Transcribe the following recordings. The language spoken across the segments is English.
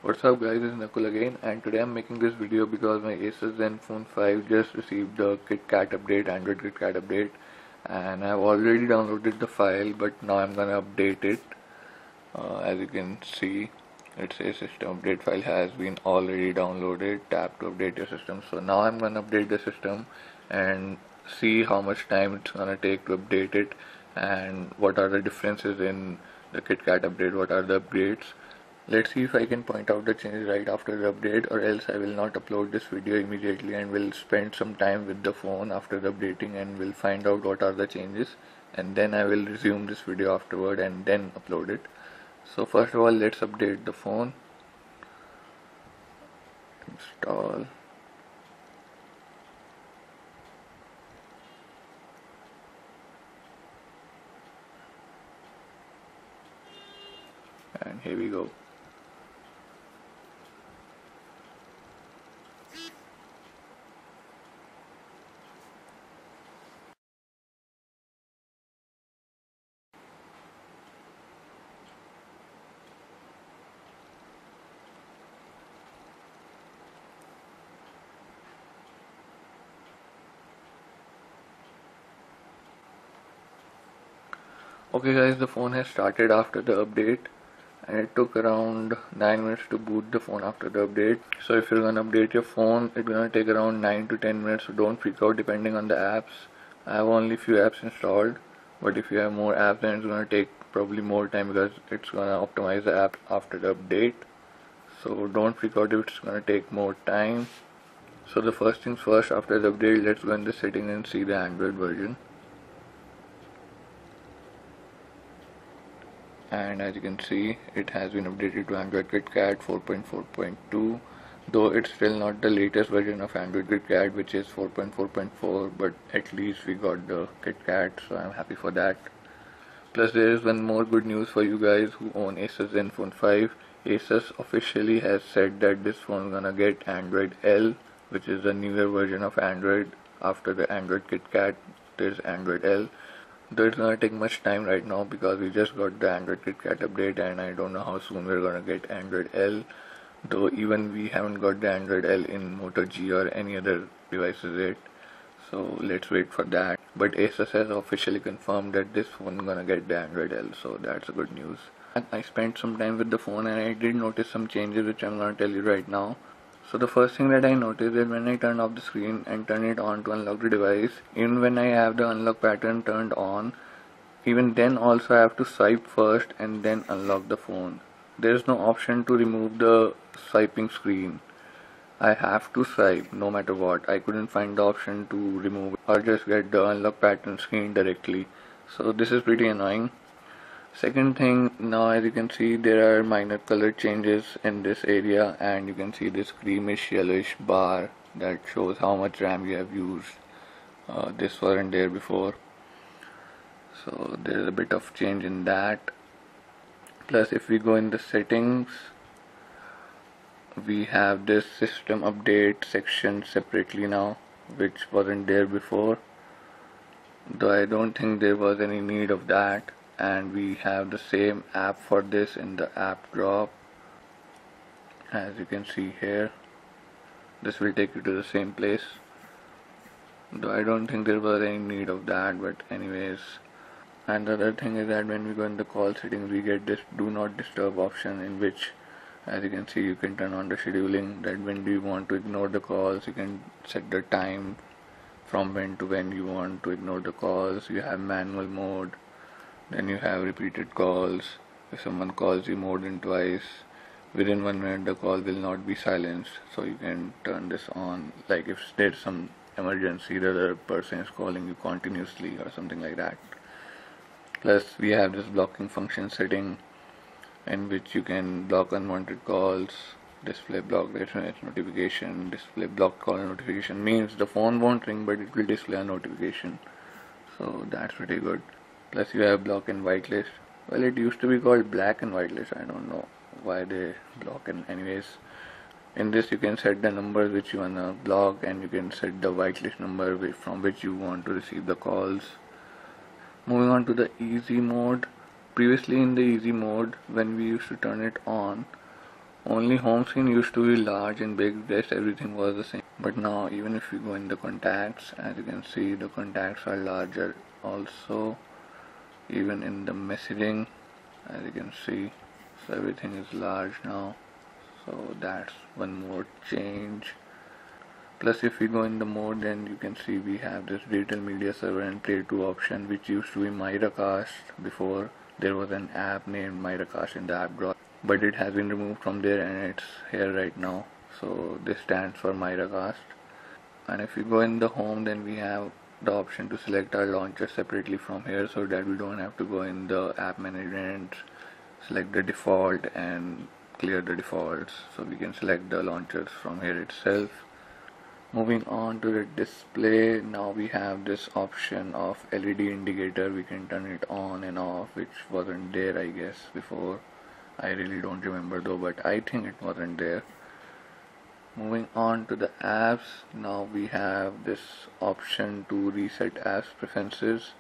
What's up guys, it's Nakul again, and today I'm making this video because my Asus Zenfone 5 just received the KitKat update, Android KitKat update, and I've already downloaded the file, but now I'm gonna update it. As you can see, it says system update file has been already downloaded, tap to update your system. So now I'm gonna update the system and see how much time it's gonna take to update it and what are the differences in the KitKat update, what are the upgrades. Let's see if I can point out the changes right after the update, or else I will not upload this video immediately and will spend some time with the phone after the updating and will find out what are the changes, and then I will resume this video afterward and then upload it. So first of all, let's update the phone. Install. And here we go. Okay guys, the phone has started after the update and it took around 9 minutes to boot the phone after the update. So if you're gonna update your phone, it's gonna take around 9 to 10 minutes, so don't freak out depending on the apps. I have only few apps installed, but if you have more apps then it's gonna take probably more time because it's gonna optimize the app after the update. So don't freak out if it's gonna take more time. So the first things first, after the update, let's go in the settings and see the Android version. And as you can see, it has been updated to Android KitKat 4.4.2, though it's still not the latest version of Android KitKat, which is 4.4.4, but at least we got the KitKat, so I'm happy for that. Plus there is one more good news for you guys who own Asus Zenfone 5. Asus officially has said that this phone is gonna get Android L, which is the newer version of Android. After the Android KitKat, there's Android L. Though it's gonna take much time right now because we just got the Android KitKat update and I don't know how soon we're gonna get Android L. Though even we haven't got the Android L in Moto G or any other devices yet. So let's wait for that. But Asus has officially confirmed that this phone is gonna get the Android L, so that's a good news. I spent some time with the phone and I did notice some changes which I'm gonna tell you right now. So the first thing that I noticed is when I turn off the screen and turn it on to unlock the device, even when I have the unlock pattern turned on, even then also I have to swipe first and then unlock the phone. There is no option to remove the swiping screen. I have to swipe no matter what. I couldn't find the option to remove or just get the unlock pattern screen directly. So this is pretty annoying. Second thing, now as you can see, there are minor color changes in this area, and you can see this creamish yellowish bar that shows how much RAM you have used. This wasn't there before, so there's a bit of change in that. Plus if we go in the settings, we have this system update section separately now, which wasn't there before, though I don't think there was any need of that. And we have the same app for this in the app drop. As you can see here, this will take you to the same place, though I don't think there was any need of that, but anyways. And the other thing is that when we go in the call settings, we get this do not disturb option, in which as you can see you can turn on the scheduling, that when do you want to ignore the calls. You can set the time from when to when you want to ignore the calls. You have manual mode. Then you have repeated calls. If someone calls you more than twice, within 1 minute the call will not be silenced. So you can turn this on, like if there's some emergency, the other person is calling you continuously or something like that. Plus we have this blocking function setting, in which you can block unwanted calls, display block SMS notification. Display block call notification means the phone won't ring, but it will display a notification. So that's pretty good. Plus you have block and whitelist. Well, it used to be called black and whitelist. I don't know why they block and anyways. In this you can set the numbers which you wanna block, and you can set the whitelist number from which you want to receive the calls. Moving on to the easy mode. Previously in the easy mode, when we used to turn it on, Only home screen used to be large and big, rest everything was the same. But now even if you go in the contacts, as you can see, the contacts are larger also. Even in the messaging, as you can see, so everything is large now. So that's one more change. Plus if we go in the mode, then you can see we have this digital media server and play to option, which used to be Miracast before. There was an app named Miracast in the app drawer, but it has been removed from there and it's here right now. So this stands for Miracast. And if we go in the home, then we have the option to select our launcher separately from here, so that we don't have to go in the app manager and select the default and clear the defaults. So we can select the launchers from here itself. Moving on to the display, now we have this option of LED indicator. We can turn it on and off, which wasn't there I guess before. I really don't remember though, but I think it wasn't there. Moving on to the apps, now we have this option to reset apps preferences.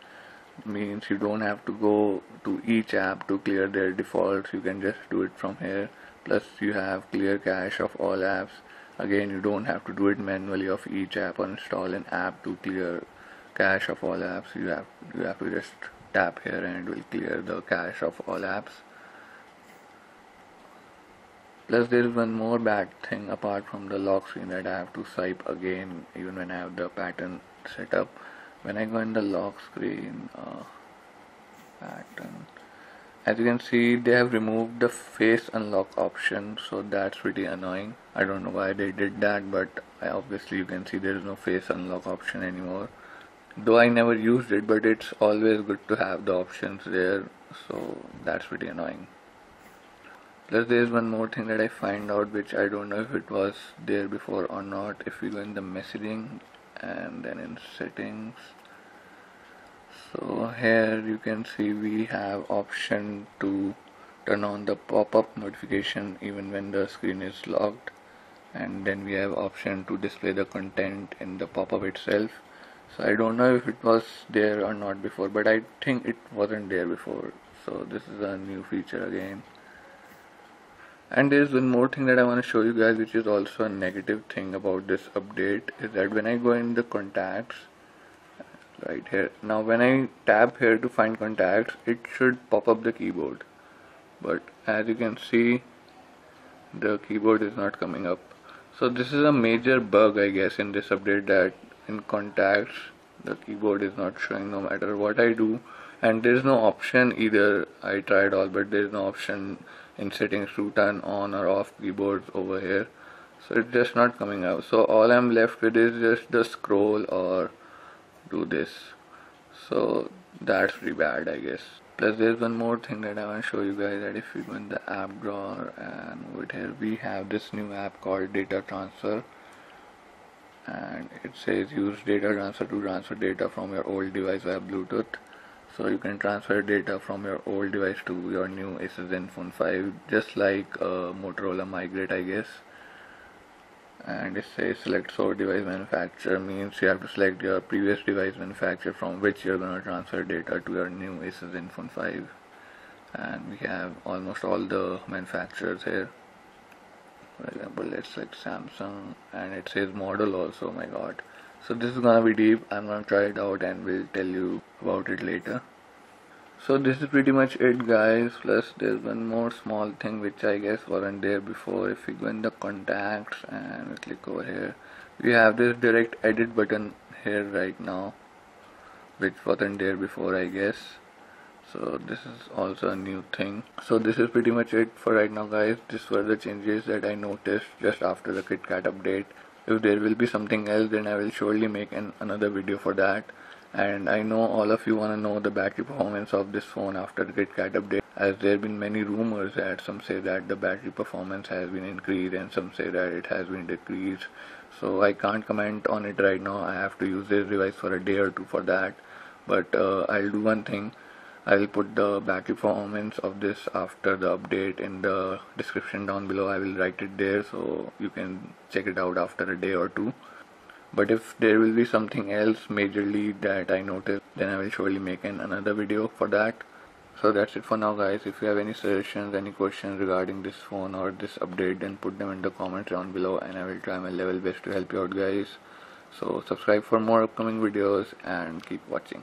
Means you don't have to go to each app to clear their defaults, you can just do it from here. Plus you have clear cache of all apps. Again, you don't have to do it manually of each app or install an app to clear cache of all apps. You have to just tap here and it will clear the cache of all apps. Plus there is one more bad thing apart from the lock screen, that I have to swipe again even when I have the pattern set up. When I go in the lock screen pattern, as you can see they have removed the face unlock option, so that's pretty annoying. I don't know why they did that, but obviously you can see there is no face unlock option anymore. Though I never used it, but it's always good to have the options there, so that's pretty annoying. Plus there is one more thing that I find out, which I don't know if it was there before or not. If we go in the messaging and then in settings, so here you can see we have option to turn on the pop-up notification even when the screen is locked, and then we have option to display the content in the pop-up itself. So I don't know if it was there or not before, but I think it wasn't there before, so this is a new feature again. And there is one more thing that I want to show you guys, which is also a negative thing about this update, is that when I go in the contacts right here, now when I tap here to find contacts, it should pop up the keyboard, but as you can see the keyboard is not coming up. So this is a major bug I guess in this update, that in contacts the keyboard is not showing no matter what I do, and there is no option either. I tried all, but there is no option in settings to turn on or off keyboards over here, so it's just not coming out. So all I'm left with is just the scroll or do this, so that's pretty bad I guess. Plus there's one more thing that I want to show you guys, that if we go in the app drawer and over here, we have this new app called data transfer, and it says use data transfer to transfer data from your old device via Bluetooth. So you can transfer data from your old device to your new Asus Zenfone 5, just like Motorola Migrate I guess. And it says select source device manufacturer, means you have to select your previous device manufacturer from which you're going to transfer data to your new Asus Zenfone 5. And we have almost all the manufacturers here. For example, let's select Samsung, and it says model also. Oh my god. So this is gonna be deep. I'm gonna try it out and we'll tell you about it later. So this is pretty much it guys. Plus there's one more small thing which I guess wasn't there before. If we go in the contacts and we click over here, we have this direct edit button here right now, which wasn't there before I guess. So this is also a new thing. So this is pretty much it for right now guys. These were the changes that I noticed just after the KitKat update. If there will be something else, then I will surely make another video for that. And I know all of you want to know the battery performance of this phone after the KitKat update, as there have been many rumors that some say that the battery performance has been increased and some say that it has been decreased. So I can't comment on it right now. I have to use this device for a day or two for that. But I'll do one thing. I will put the battery performance of this after the update in the description down below. I will write it there so you can check it out after a day or two. But if there will be something else majorly that I notice, then I will surely make another video for that. So that's it for now, guys. If you have any suggestions, any questions regarding this phone or this update, then put them in the comments down below and I will try my level best to help you out, guys. So subscribe for more upcoming videos and keep watching.